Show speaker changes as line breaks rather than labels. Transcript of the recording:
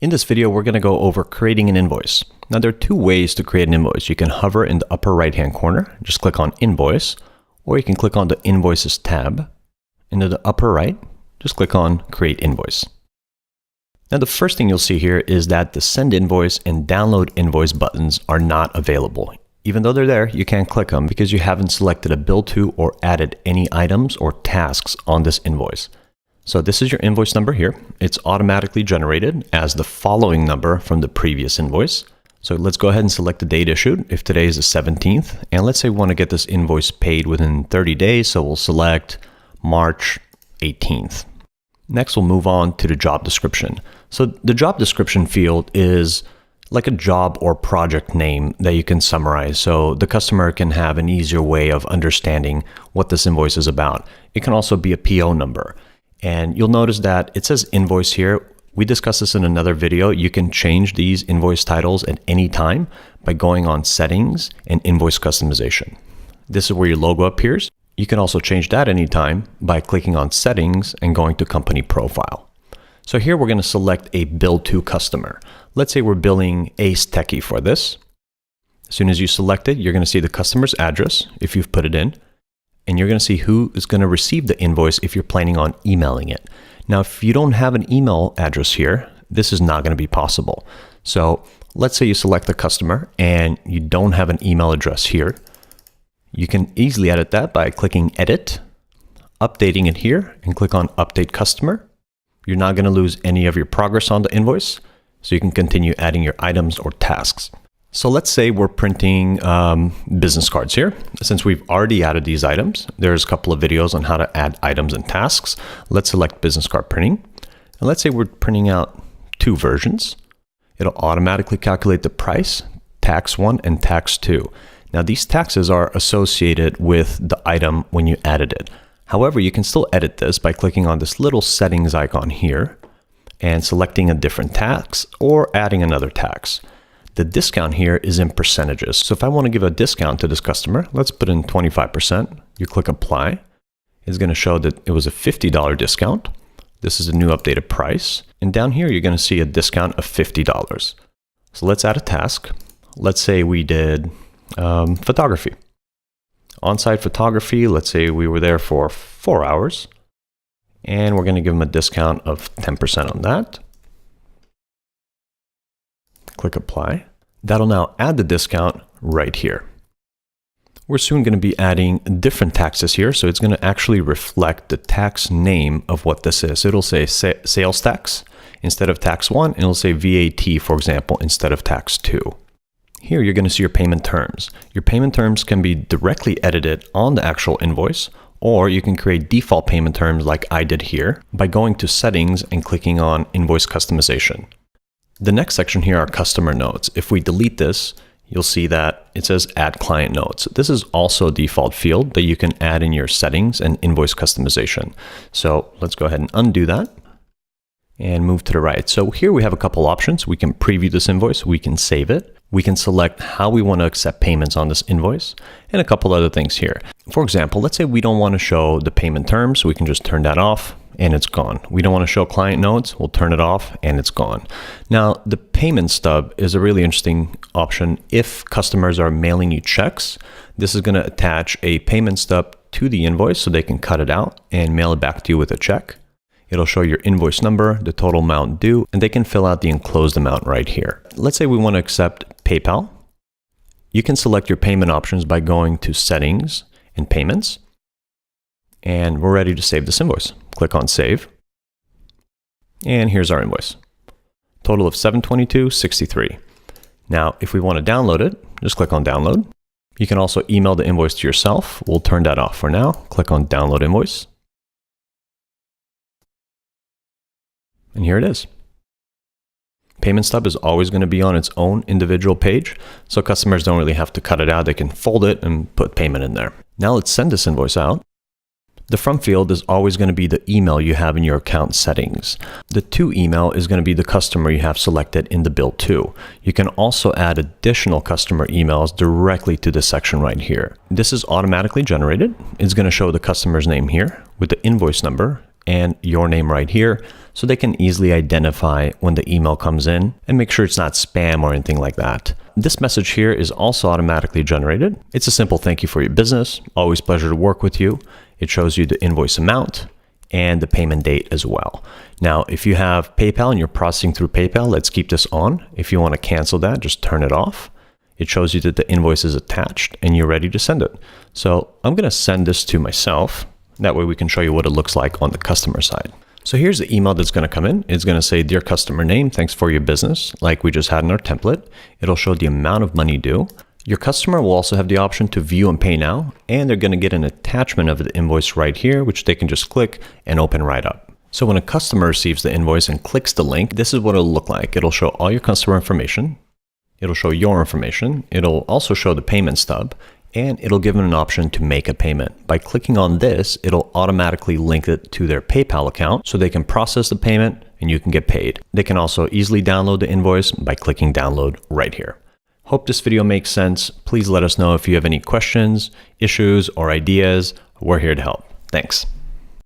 In this video, we're going to go over creating an invoice. Now, there are two ways to create an invoice. You can hover in the upper right-hand corner, just click on Invoice, or you can click on the Invoices tab. And in the upper right, just click on Create Invoice. Now, the first thing you'll see here is that the Send Invoice and Download Invoice buttons are not available. Even though they're there, you can't click them because you haven't selected a bill to or added any items or tasks on this invoice. So this is your invoice number here. It's automatically generated as the following number from the previous invoice. So let's go ahead and select the date issued. If today is the 17th, and let's say we want to get this invoice paid within 30 days. So we'll select March 18th. Next, we'll move on to the job description. So the job description field is like a job or project name that you can summarize so the customer can have an easier way of understanding what this invoice is about. It can also be a PO number. And you'll notice that it says invoice here. We discussed this in another video. You can change these invoice titles at any time by going on Settings and Invoice Customization. This is where your logo appears. You can also change that anytime by clicking on Settings and going to Company Profile. So here we're going to select a Bill to Customer. Let's say we're billing Ace Techie for this. As soon as you select it, you're going to see the customer's address if you've put it in. And you're going to see who is going to receive the invoice if you're planning on emailing it. Now, if you don't have an email address here, this is not going to be possible. So let's say you select the customer and you don't have an email address here. You can easily edit that by clicking Edit, updating it here, and click on Update Customer. You're not going to lose any of your progress on the invoice, so you can continue adding your items or tasks. So let's say we're printing business cards here. Since we've already added these items, there's a couple of videos on how to add items and tasks. Let's select business card printing. And let's say we're printing out two versions. It'll automatically calculate the price, tax 1 and tax 2. Now these taxes are associated with the item when you added it. However, you can still edit this by clicking on this little settings icon here and selecting a different tax or adding another tax. The discount here is in percentages. So if I want to give a discount to this customer, let's put in 25%. You click apply. It's going to show that it was a $50 discount. This is a new updated price. And down here, you're going to see a discount of $50. So let's add a task. Let's say we did photography. On-site photography, let's say we were there for 4 hours. And we're going to give them a discount of 10% on that. Click apply. That'll now add the discount right here. We're soon going to be adding different taxes here, so it's going to actually reflect the tax name of what this is. It'll say sales tax instead of tax 1, and it'll say VAT, for example, instead of tax 2. Here you're going to see your payment terms. Your payment terms can be directly edited on the actual invoice, or you can create default payment terms like I did here by going to Settings and clicking on Invoice Customization. The next section here are customer notes. If we delete this, you'll see that it says add client notes. This is also a default field that you can add in your settings and invoice customization. So let's go ahead and undo that and move to the right. So here we have a couple options. We can preview this invoice. We can save it. We can select how we want to accept payments on this invoice and a couple other things here. For example, let's say we don't want to show the payment terms. We can just turn that off and it's gone. We don't want to show client notes. We'll turn it off and it's gone. Now, the payment stub is a really interesting option. If customers are mailing you checks, this is going to attach a payment stub to the invoice so they can cut it out and mail it back to you with a check. It'll show your invoice number, the total amount due, and they can fill out the enclosed amount right here. Let's say we want to accept PayPal. You can select your payment options by going to Settings and Payments. And we're ready to save this invoice. Click on Save. And here's our invoice. Total of $722.63. Now, if we want to download it, just click on Download. You can also email the invoice to yourself. We'll turn that off for now. Click on Download Invoice. And here it is. Payment stub is always going to be on its own individual page, so customers don't really have to cut it out. They can fold it and put payment in there. Now let's send this invoice out. The from field is always going to be the email you have in your account settings. The to email is going to be the customer you have selected in the bill to. You can also add additional customer emails directly to this section right here. This is automatically generated. It's going to show the customer's name here with the invoice number and your name right here. so they can easily identify when the email comes in and make sure it's not spam or anything like that. This message here is also automatically generated. It's a simple thank you for your business. Always pleasure to work with you. It shows you the invoice amount and the payment date as well. Now, if you have PayPal and you're processing through PayPal, let's keep this on. If you want to cancel that, just turn it off. It shows you that the invoice is attached and you're ready to send it. So I'm going to send this to myself. That way we can show you what it looks like on the customer side. So here's the email that's going to come in. It's going to say, dear customer name, thanks for your business, like we just had in our template. It'll show the amount of money due. Your customer will also have the option to view and pay now, and they're going to get an attachment of the invoice right here, which they can just click and open right up. So when a customer receives the invoice and clicks the link, this is what it'll look like. It'll show all your customer information. It'll show your information. It'll also show the payment stub, and it'll give them an option to make a payment. By clicking on this, it'll automatically link it to their PayPal account so they can process the payment and you can get paid. They can also easily download the invoice by clicking download right here. Hope this video makes sense. Please let us know if you have any questions, issues, or ideas. We're here to help. Thanks.